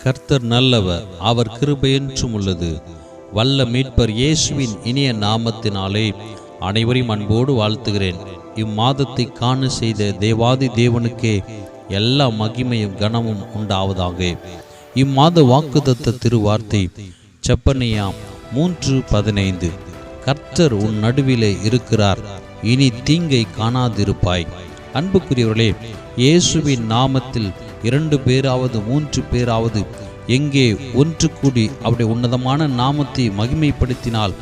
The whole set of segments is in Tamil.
கர்த்தர் நல்லவர், அவர் கிருபை என்றும் உள்ளது. வல்ல மீட்பர் இயேசுவின் இனிய நாமத்தினாலே அனைவரையும் அன்போடு வாழ்த்துகிறேன். இம்மாதத்தை காண செய்த தேவாதி தேவனுக்கே எல்லா மகிமையும் கனமும் உண்டாவதாக. இம்மாத வாக்குத்தத்த திருவார்த்தை செப்பனியா 3:15. கர்த்தர் உன் நடுவிலே இருக்கிறார், இனி தீங்கை காணாதிருப்பாய். அன்புக்குரியவர்களே, இயேசுவின் நாமத்தில் 2 பேராவது 3 பேராவது எங்கே ஒன்று கூடி அவருடைய உன்னதமான நாமத்தை மகிமைப்படுத்தினால்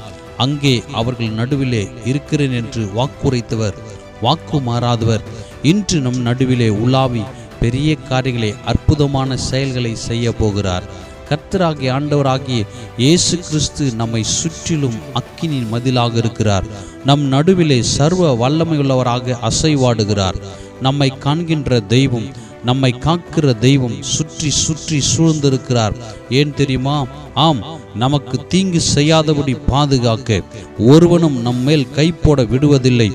அங்கே அவர்கள் நடுவிலே இருக்கிறேன் என்று வாக்குரைத்தவர், வாக்கு மாறாதவர், இன்று நம் நடுவிலே உலாவி பெரிய காரியங்களை, அற்புதமான செயல்களை செய்ய போகிறார். கர்த்தராகிய ஆண்டவராகிய இயேசு கிறிஸ்து நம்மை சுற்றிலும் அக்கினியின் மதிலாக இருக்கிறார். நம் நடுவிலே சர்வ வல்லமையுள்ளவராக அசைவாடுகிறார். நம்மை காண்கின்ற தெய்வம், நம்மை காக்கிற தெய்வம் சுற்றி சுற்றி சூழ்ந்திருக்கிறார். ஏன் தெரியுமா? ஆம், நமக்கு தீங்கு செய்யாதபடி பாதுகாக்க ஒருவனும் நம்மேல் கை போட விடுவதில்லை.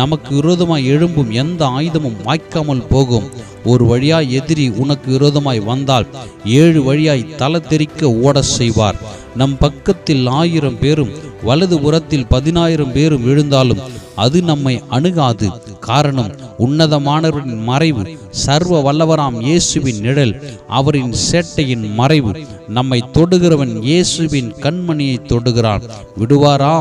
நமக்கு விரோதமாய் எழும்பும் எந்த ஆயுதமும் வாய்க்காமல் போகும். ஒரு வழியாய் எதிரி உனக்கு விரோதமாய் வந்தால் 7 வழியாய் தலை தெறிக்க ஓட செய்வார். நம் பக்கத்தில் 1000 பேரும் வலது புறத்தில் 10,000 பேரும் விழுந்தாலும் அது நம்மை அணுகாது. காரணம், உன்னதமானவரின் மறைவு, சர்வ வல்லவராம் இயேசுவின் நிழல், அவரின் சேட்டையின் மறைவு. நம்மை தொடுகிறவன் இயேசுவின் கண்மணியை தொடுகிறான். விடுவாரா?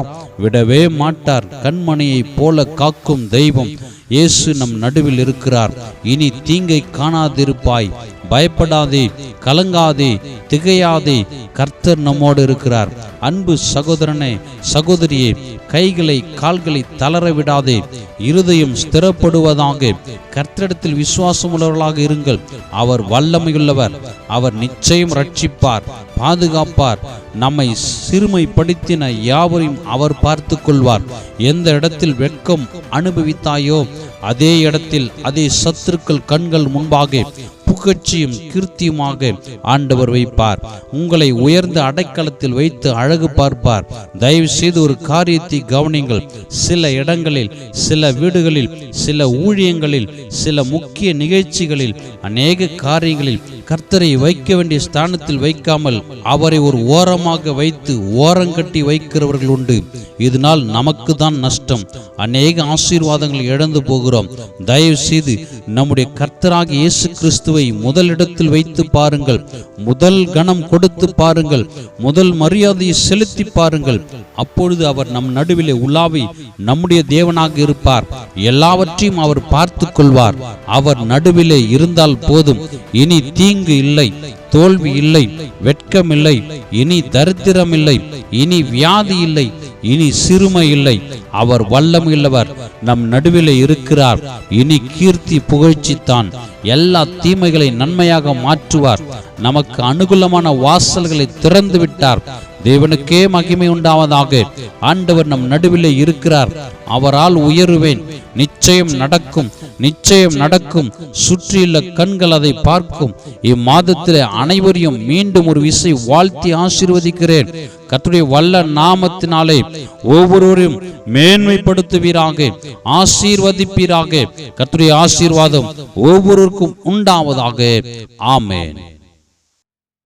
விடவே மாட்டார். கண்மணியை போல காக்கும் தெய்வம் இயேசு நம் நடுவில் இருக்கிறார். இனி தீங்கை காணாதிருப்பாய். பயப்படாதே, கலங்காதே, திகையாதே. கர்த்தர் நம்மோடு இருக்கிறார். அன்பு சகோதரனே, சகோதரியே, கைகளை கால்களை தளர விடாதே. இருதயம் ஸ்திரப்படுவதாக. கர்த்தரிடத்தில் விசுவாசம் உள்ளவர்களாக இருங்கள். அவர் வல்லமையுள்ளவர். அவர் நிச்சயம் ரட்சிப்பார், பாதுகாப்பார். நம்மை சிறுமைப்படுத்தின யாவரையும் அவர் பார்த்து கொள்வார். எந்த இடத்தில் வெட்கம் அனுபவித்தாயோ அதே இடத்தில், அதே சத்துருக்கள் கண்கள் முன்பாக புகழ்ச்சியும் கீர்த்தியுமாக ஆண்டவர் வைப்பார். உங்களை உயர்ந்த அடைக்கலத்தில் வைத்து அழகு பார்ப்பார். தயவு செய்து ஒரு காரியத்தை கவனிங்கள். சில இடங்களில், சில வீடுகளில், சில ஊழியங்களில், சில முக்கிய நிகழ்ச்சிகளில், அநேக காரியங்களில் கர்த்தரை வைக்க வேண்டிய ஸ்தானத்தில் வைக்காமல் அவரை ஒரு ஓரமாக வைத்து ஓரங்கட்டி வைக்கிறவர்கள் உண்டு. இதனால் நமக்கு தான் நஷ்டம். அநேக ஆசீர்வாதங்களை இழந்து போகிறோம். தயவு செய்து நம்முடைய கர்த்தராகிய இயேசு கிறிஸ்துவை முதலிடத்தில் வைத்து பாருங்கள். முதல் கணம் கொடுத்து பாருங்கள். முதல் மரியாதையை செலுத்தி பாருங்கள். அப்பொழுது அவர் நம் நடுவிலே உலாவி நம்முடைய தேவனாக இருப்பார். எல்லாவற்றையும் அவர் பார்த்து கொள்வார். அவர் நடுவிலே இருந்தால் போதும். இனி தீங்கு இல்லை, தோல்வி இல்லை, வெட்கம் இல்லை, இனி தரித்திரம் இல்லை, இனி வியாதி இல்லை, இனி சிறுமை இல்லை. அவர் வல்லமையுள்ளவர், நம் நடுவிலே இருக்கிறார். இனி கீர்த்தி புகழ்ச்சித்தான். எல்லா தீமைகளை நன்மையாக மாற்றுவார். நமக்கு அனுகூலமான வாசல்களை திறந்து விட்டார். தேவனுக்கே மகிமை உண்டாவதாக. ஆண்டவர் நம் நடுவிலே இருக்கிறார். அவரால் உயருவேன். நிச்சயம் நடக்கும், நிச்சயம் நடக்கும். சுற்றியுள்ள கண்கள் அதை பார்க்கும். இம்மாதத்திலே அனைவரையும் மீண்டும் ஒரு விசை வாழ்த்தி ஆசீர்வதிக்கிறேன். கர்த்தருடைய வல்ல நாமத்தினாலே ஒவ்வொருவரையும் மேன்மைப்படுத்துவீராக, ஆசீர்வதிப்பீராக. கர்த்தருடைய ஆசீர்வாதம் ஒவ்வொருவருக்கும் உண்டாவதாக. ஆமென்.